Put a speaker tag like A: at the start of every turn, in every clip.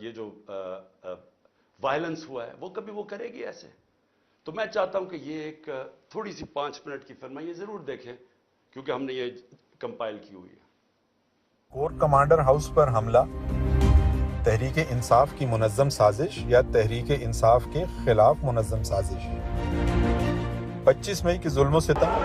A: یہ جو وائلنس ہوا ہے وہ کبھی وہ کرے گی ایسے؟ تو میں چاہتا ہوں کہ یہ ایک تھوڑی سی 5 منٹ کی فلم ہے، یہ ضرور دیکھیں کیونکہ ہم نے یہ کمپائل کی ہوئی ہے۔
B: کور کمانڈر ہاؤس پر حملہ تحریک انصاف کی منظم سازش یا تحریک انصاف کے خلاف منظم سازش؟ 25 مئی کی ظلم و ستم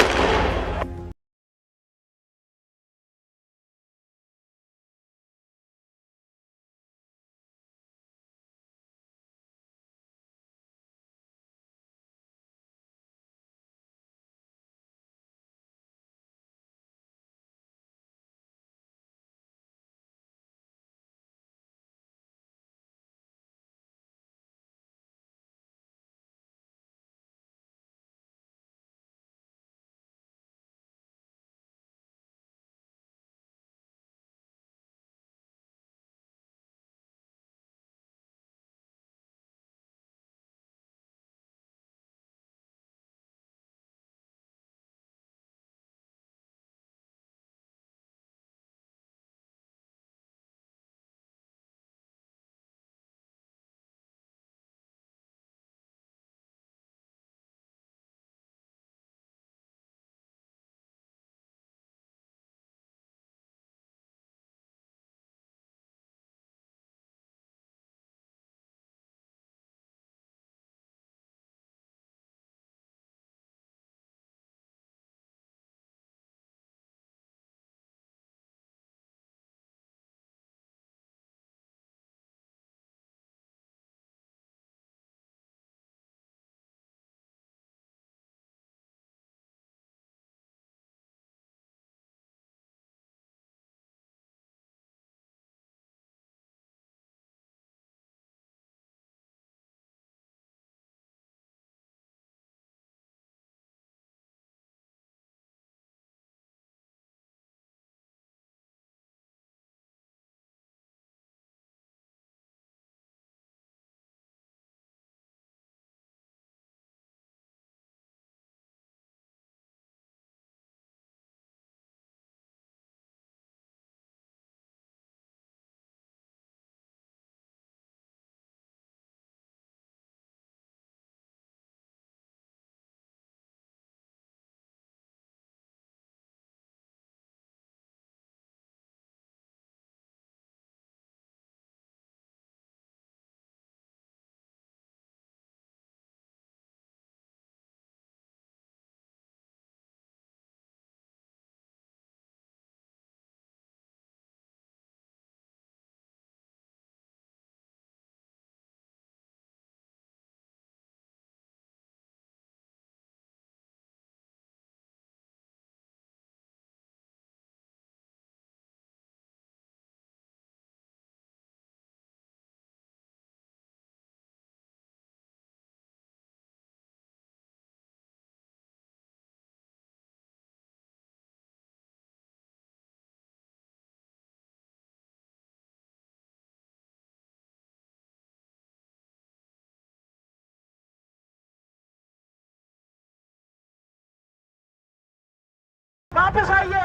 C: واپس آئیے۔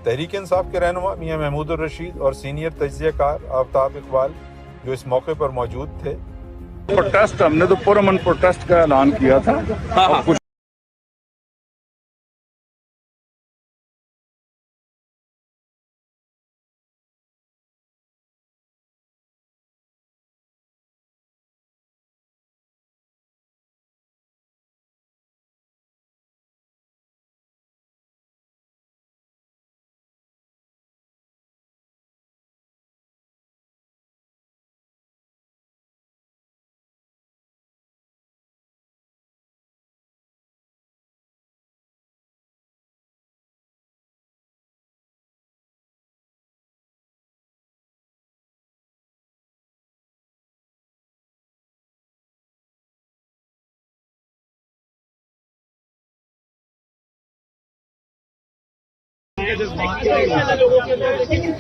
B: تحریک انصاف کے رہنما میاں محمود الرشید اور سینئر تجزیہ کار آفتاب اقبال جو اس موقع پر موجود تھے۔
D: پروٹیسٹ ہم نے تو پرامن پروٹیسٹ کا اعلان کیا تھا۔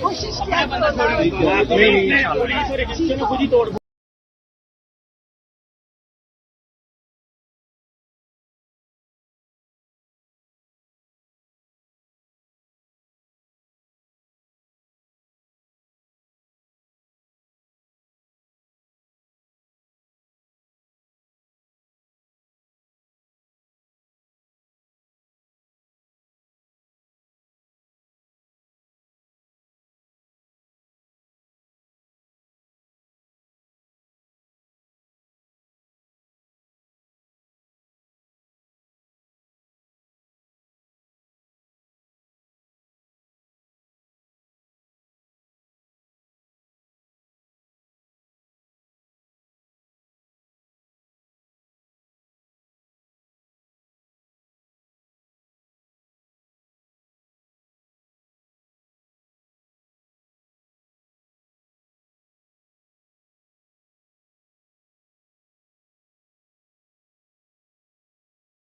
C: کوشش کیا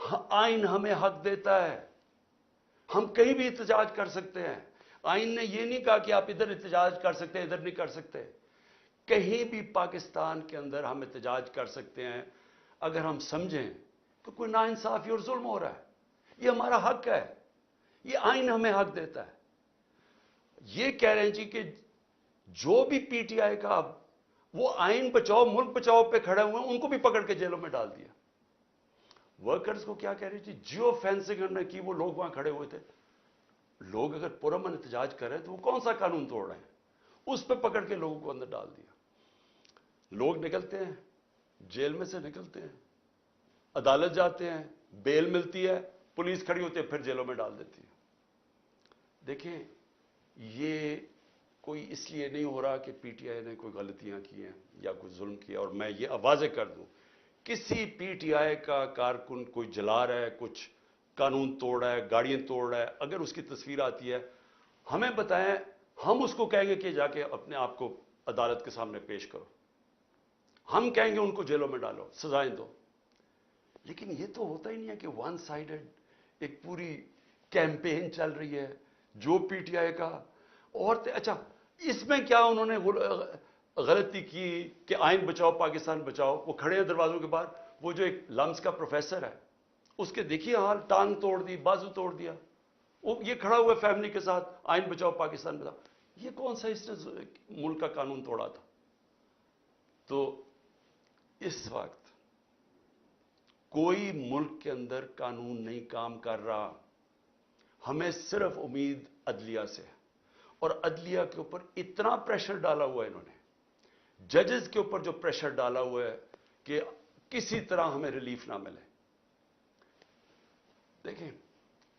A: آئین ہمیں حق دیتا ہے, ہم کہیں بھی احتجاج کر سکتے ہیں. آئین نے یہ نہیں کہا کہ آپ ادھر احتجاج کر سکتے ہیں, ادھر نہیں کر سکتے. کہیں بھی پاکستان کے اندر ہم احتجاج کر سکتے ہیں اگر ہم سمجھیں کہ کوئی ناانصافی اور ظلم ہو رہا ہے. یہ ہمارا حق ہے, یہ آئین ہمیں حق دیتا ہے. یہ کہہ رہے ہیں جی کہ جو بھی پی ٹی آئی کا وہ آئین بچاؤ ملک بچاؤ پہ کھڑے ہوئے ہیں ان کو بھی پکڑ کے جیلوں میں ڈال دیا. ورکرز کو کیا کہہ رہی تھی, جیو فینسنگ ہم نے کی, وہ لوگ وہاں کھڑے ہوئے تھے. لوگ اگر پرامن احتجاج کر رہے ہیں تو وہ کون سا قانون توڑ رہے ہیں, اس پہ پکڑ کے لوگوں کو اندر ڈال دیا. لوگ نکلتے ہیں, جیل میں سے نکلتے ہیں, عدالت جاتے ہیں, بیل ملتی ہے, پولیس کھڑی ہوتی ہے, پھر جیلوں میں ڈال دیتی ہے. دیکھیں یہ کوئی اس لیے نہیں ہو رہا کہ پی ٹی آئی نے کوئی غلطیاں کی ہیں یا کوئی ظلم کیا. اور میں یہ واضح کر دوں, کسی پی ٹی آئی کا کارکن کوئی جلا رہا ہے, کچھ قانون توڑ رہا ہے, گاڑیاں توڑ رہا ہے, اگر اس کی تصویر آتی ہے ہمیں بتائیں, ہم اس کو کہیں گے کہ جا کے اپنے آپ کو عدالت کے سامنے پیش کرو. ہم کہیں گے ان کو جیلوں میں ڈالو, سزائیں دو. لیکن یہ تو ہوتا ہی نہیں ہے کہ ون سائیڈڈ ایک پوری کیمپین چل رہی ہے جو پی ٹی آئی کا. اور اچھا اس میں کیا انہوں نے غلطی کی کہ آئین بچاؤ پاکستان بچاؤ, وہ کھڑے ہیں دروازوں کے باہر, وہ جو ایک لمس کا پروفیسر ہے اس کے دیکھیے حال, ٹانگ توڑ دی, بازو توڑ دیا, وہ یہ کھڑا ہوا فیملی کے ساتھ, آئین بچاؤ پاکستان بچاؤ. یہ کون سا اس نے ملک کا قانون توڑا تھا؟ تو اس وقت کوئی ملک کے اندر قانون نہیں کام کر رہا. ہمیں صرف امید عدلیہ سے ہے, اور عدلیہ کے اوپر اتنا پریشر ڈالا ہوا ہے انہوں نے, ججز کے اوپر جو پریشر ڈالا ہوا ہے کہ کسی طرح ہمیں ریلیف نہ ملے. دیکھیں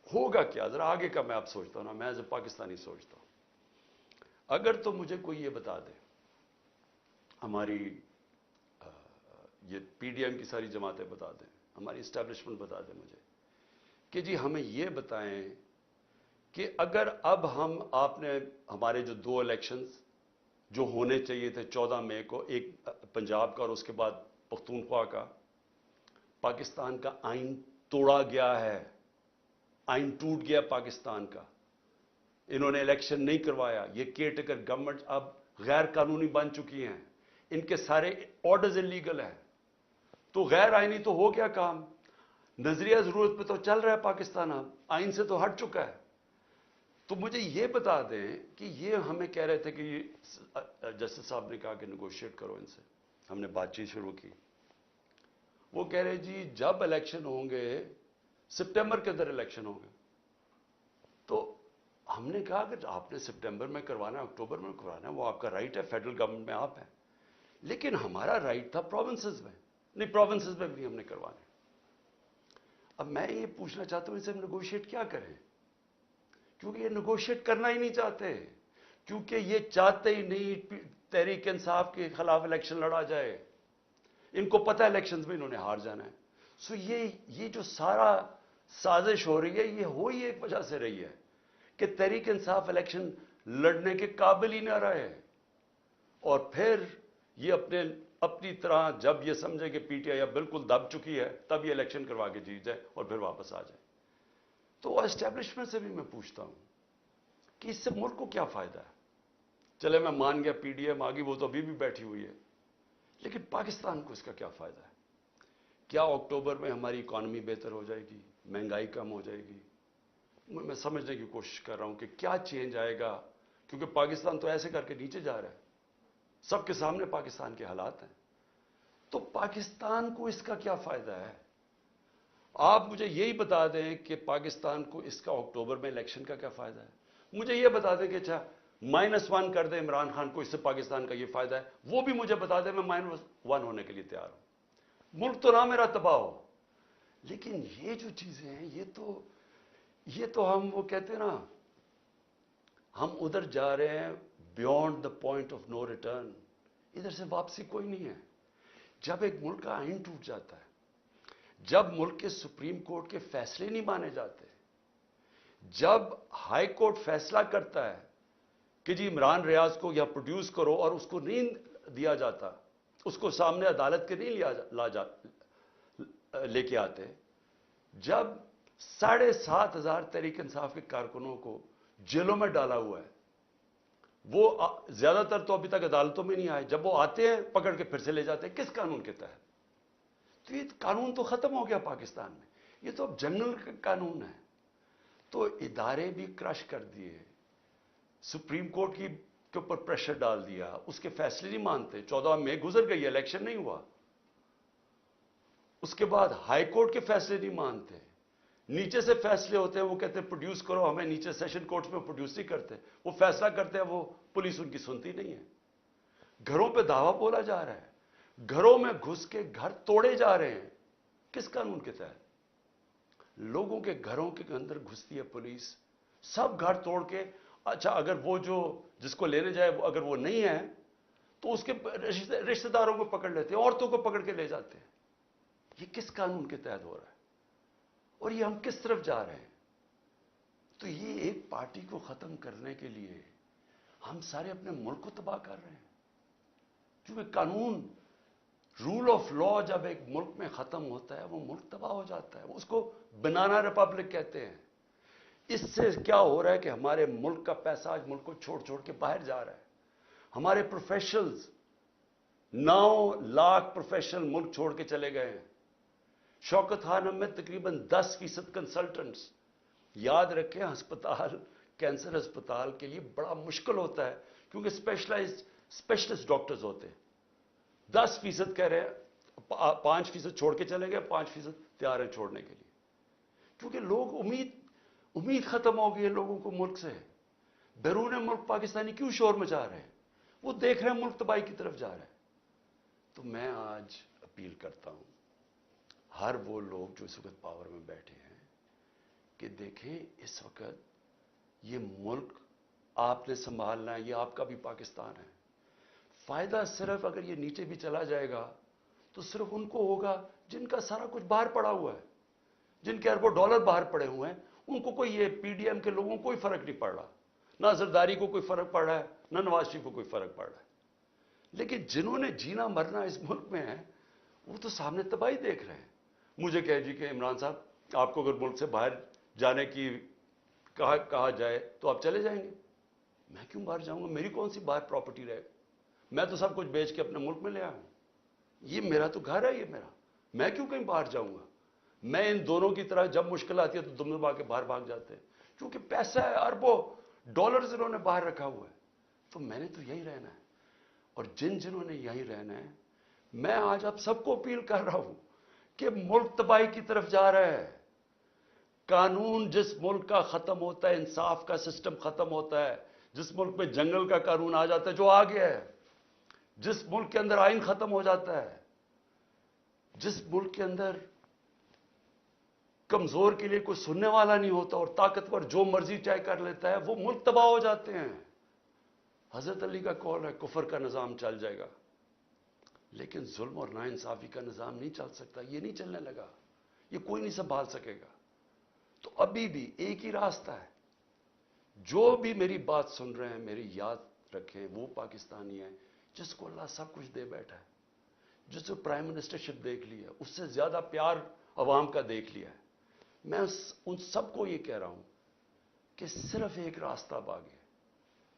A: ہوگا کیا, ذرا آگے کا میں اب سوچتا ہوں نا, میں ایز اے پاکستانی سوچتا ہوں. اگر تو مجھے کوئی یہ بتا دے, ہماری یہ پی ڈی ایم کی ساری جماعتیں بتا دیں, ہماری اسٹیبلشمنٹ بتا دیں مجھے کہ جی ہمیں یہ بتائیں کہ اگر اب آپ نے ہمارے جو 2 الیکشنز جو ہونے چاہیے تھے 14 مئی کو, ایک پنجاب کا اور اس کے بعد پختونخوا کا, پاکستان کا آئین توڑا گیا ہے, آئین ٹوٹ گیا پاکستان کا, انہوں نے الیکشن نہیں کروایا, یہ کیئر ٹیکر گورنمنٹ اب غیر قانونی بن چکی ہیں, ان کے سارے آرڈرز انلیگل ہیں, تو غیر آئینی تو ہو گیا کام, نظریہ ضرورت پہ تو چل رہا ہے پاکستان, اب آئین سے تو ہٹ چکا ہے. تو مجھے یہ بتا دیں کہ یہ ہمیں کہہ رہے تھے کہ جسٹس صاحب نے کہا کہ نیگوشیٹ کرو ان سے, ہم نے بات چیت شروع کی. وہ کہہ رہے جی جب الیکشن ہوں گے, سپٹمبر کے اندر الیکشن ہوں گے. تو ہم نے کہا کہ آپ نے سپٹمبر میں کروانا ہے, اکتوبر میں کروانا ہے, وہ آپ کا رائٹ ہے, فیڈرل گورنمنٹ میں آپ ہیں, لیکن ہمارا رائٹ تھا پروونسز میں, نہیں پروونسز میں بھی ہم نے کروانا. اب میں یہ پوچھنا چاہتا ہوں ان سے ہم نیگوشیٹ کیا کریں, کیونکہ یہ نیگوشیٹ کرنا ہی نہیں چاہتے, کیونکہ یہ چاہتے ہی نہیں تحریک انصاف کے خلاف الیکشن لڑا جائے. ان کو پتہ ہے الیکشنز میں انہوں نے ہار جانا ہے. سو یہ جو سارا سازش ہو رہی ہے, یہ ہو ہی ایک وجہ سے رہی ہے کہ تحریک انصاف الیکشن لڑنے کے قابل ہی نہ رہے, اور پھر یہ اپنی طرح جب یہ سمجھے کہ پی ٹی آئی اب بالکل دب چکی ہے, تب یہ الیکشن کروا کے جیت جائے اور پھر واپس آ جائے. تو اسٹیبلشمنٹ سے بھی میں پوچھتا ہوں کہ اس سے ملک کو کیا فائدہ ہے. چلے میں مان گیا پی ڈی ایم آگی, وہ تو ابھی بھی بیٹھی ہوئی ہے, لیکن پاکستان کو اس کا کیا فائدہ ہے؟ کیا اکتوبر میں ہماری اکانومی بہتر ہو جائے گی, مہنگائی کم ہو جائے گی؟ میں سمجھنے کی کوشش کر رہا ہوں کہ کیا چینج آئے گا, کیونکہ پاکستان تو ایسے کر کے نیچے جا رہا ہے, سب کے سامنے پاکستان کے حالات ہیں. تو پاکستان کو اس کا کیا فائدہ ہے؟ آپ مجھے یہی بتا دیں کہ پاکستان کو اس کا اکتوبر میں الیکشن کا کیا فائدہ ہے. مجھے یہ بتا دیں کہ اچھا -1 کر دیں عمران خان کو, اس سے پاکستان کا یہ فائدہ ہے, وہ بھی مجھے بتا دیں, میں -1 ہونے کے لیے تیار ہوں. ملک تو نہ میرا تباہ ہو, لیکن یہ جو چیزیں ہیں یہ تو ہم وہ کہتے ہیں نا, ہم ادھر جا رہے ہیں beyond the point of no return, ادھر سے واپسی کوئی نہیں ہے. جب ایک ملک کا آئین ٹوٹ جاتا ہے, جب ملک کے سپریم کورٹ کے فیصلے نہیں مانے جاتے, جب ہائی کورٹ فیصلہ کرتا ہے کہ جی عمران ریاض کو یا پروڈیوس کرو اور اس کو نہیں دیا جاتا, اس کو سامنے عدالت کے نہیں لے کے آتے, جب 7,500 تحریک انصاف کے کارکنوں کو جیلوں میں ڈالا ہوا ہے، وہ زیادہ تر تو ابھی تک عدالتوں میں نہیں آئے، جب وہ آتے ہیں پکڑ کے پھر سے لے جاتے ہیں، کس قانون کے تحت؟ تو یہ قانون تو ختم ہو گیا پاکستان میں، یہ تو اب جنرل قانون ہے۔ تو ادارے بھی کرش کر دیے، سپریم کورٹ کے اوپر پریشر ڈال دیا، اس کے فیصلے نہیں مانتے۔ 14 مئی گزر گئی، الیکشن نہیں ہوا، اس کے بعد ہائی کورٹ کے فیصلے نہیں مانتے، نیچے سے فیصلے ہوتے ہیں، وہ کہتے ہیں پروڈیوس کرو، ہمیں نیچے سیشن کورٹس میں پروڈیوس نہیں کرتے، وہ فیصلہ کرتے ہیں، وہ پولیس ان کی سنتی نہیں ہے۔ گھروں پہ دعویٰ بولا جا رہا ہے، گھروں میں گھس کے گھر توڑے جا رہے ہیں، کس قانون کے تحت؟ لوگوں کے گھروں کے اندر گھستی ہے پولیس، سب گھر توڑ کے، اچھا اگر وہ جس کو لینے جائے اگر وہ نہیں ہے تو اس کے رشتہ داروں کو پکڑ لیتے ہیں، عورتوں کو پکڑ کے لے جاتے ہیں۔ یہ کس قانون کے تحت ہو رہا ہے اور یہ ہم کس طرف جا رہے ہیں؟ تو یہ ایک پارٹی کو ختم کرنے کے لیے ہم سارے اپنے ملک کو تباہ کر رہے ہیں، کیونکہ قانون، رول آف لا جب ایک ملک میں ختم ہوتا ہے وہ ملک تباہ ہو جاتا ہے، اس کو بنانا ریپبلک کہتے ہیں۔ اس سے کیا ہو رہا ہے کہ ہمارے ملک کا پیسہ آج ملک کو چھوڑ چھوڑ کے باہر جا رہا ہے، ہمارے پروفیشنلز 9 لاکھ پروفیشنل ملک چھوڑ کے چلے گئے ہیں۔ شوکت خانم میں تقریباً 10% کنسلٹنٹس، یاد رکھیں ہسپتال، کینسر ہسپتال کے لیے بڑا مشکل ہوتا ہے کیونکہ اسپیشلسٹ ڈاکٹرز ہوتے ہیں۔ 10% کہہ رہے ہیں، 5% چھوڑ کے چلے گئے، 5% تیار ہیں چھوڑنے کے لیے، کیونکہ لوگ امید ختم ہو گئی ہے لوگوں کو ملک سے۔ بیرون ملک پاکستانی کیوں شور مچا رہے ہیں؟ وہ دیکھ رہے ہیں ملک تباہی کی طرف جا رہے ہیں۔ تو میں آج اپیل کرتا ہوں ہر وہ لوگ جو اس وقت پاور میں بیٹھے ہیں کہ دیکھیں اس وقت یہ ملک آپ نے سنبھالنا ہے، یہ آپ کا بھی پاکستان ہے۔ فائدہ صرف اگر یہ نیچے بھی چلا جائے گا تو صرف ان کو ہوگا جن کا سارا کچھ باہر پڑا ہوا ہے، جن کے اربوں ڈالر باہر پڑے ہوئے ہیں، ان کو کوئی، یہ پی ڈی ایم کے لوگوں کو کوئی فرق نہیں پڑ رہا، نہ زرداری کو کوئی فرق پڑ رہا ہے، نہ نواز شریف کو کوئی فرق پڑ رہا ہے۔ لیکن جنہوں نے جینا مرنا اس ملک میں ہے وہ تو سامنے تباہی دیکھ رہے ہیں۔ مجھے کہے جی کہ عمران صاحب آپ کو اگر ملک سے باہر جانے کی کہا جائے تو آپ چلے جائیں گے؟ میں کیوں باہر جاؤں گا؟ میری کون سی باہر پراپرٹی رہے گا؟ میں تو سب کچھ بیچ کے اپنے ملک میں لے آیا ہوں، یہ میرا تو گھر ہے، یہ میرا، میں کیوں کہیں باہر جاؤں گا؟ میں ان دونوں کی طرح جب مشکل آتی ہے تو دم دبا کے باہر بھاگ جاتے ہیں، کیونکہ پیسہ ہے، اربوں ڈالرز انہوں نے باہر رکھا ہوا ہے۔ تو میں نے تو یہی رہنا ہے، اور جنہوں نے یہی رہنا ہے، میں آج آپ سب کو اپیل کر رہا ہوں کہ ملک تباہی کی طرف جا رہا ہے۔ قانون جس ملک کا ختم ہوتا ہے، انصاف کا سسٹم ختم ہوتا ہے، جس ملک میں جنگل کا قانون آ جاتا ہے جو آ گیا ہے، جس ملک کے اندر آئین ختم ہو جاتا ہے، جس ملک کے اندر کمزور کے لیے کوئی سننے والا نہیں ہوتا اور طاقتور جو مرضی چاہے کر لیتا ہے، وہ ملک تباہ ہو جاتے ہیں۔ حضرت علی کا قول ہے کفر کا نظام چل جائے گا، لیکن ظلم اور ناانصافی کا نظام نہیں چل سکتا، یہ نہیں چلنے لگا، یہ کوئی نہیں سنبھال سکے گا۔ تو ابھی بھی ایک ہی راستہ ہے، جو بھی میری بات سن رہے ہیں میری یاد رکھیں، وہ پاکستانی ہے جس کو اللہ سب کچھ دے بیٹھا ہے، جس کو پرائم منسٹرشپ دیکھ لی ہے، اس سے زیادہ پیار عوام کا دیکھ لیا ہے۔ میں ان سب کو یہ کہہ رہا ہوں کہ صرف ایک راستہ باغے،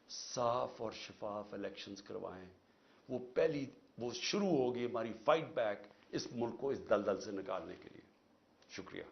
A: صاف اور شفاف الیکشنز کروائیں، وہ شروع ہوگی ہماری فائٹ بیک اس ملک کو اس دلدل سے نکالنے کے لیے۔ شکریہ۔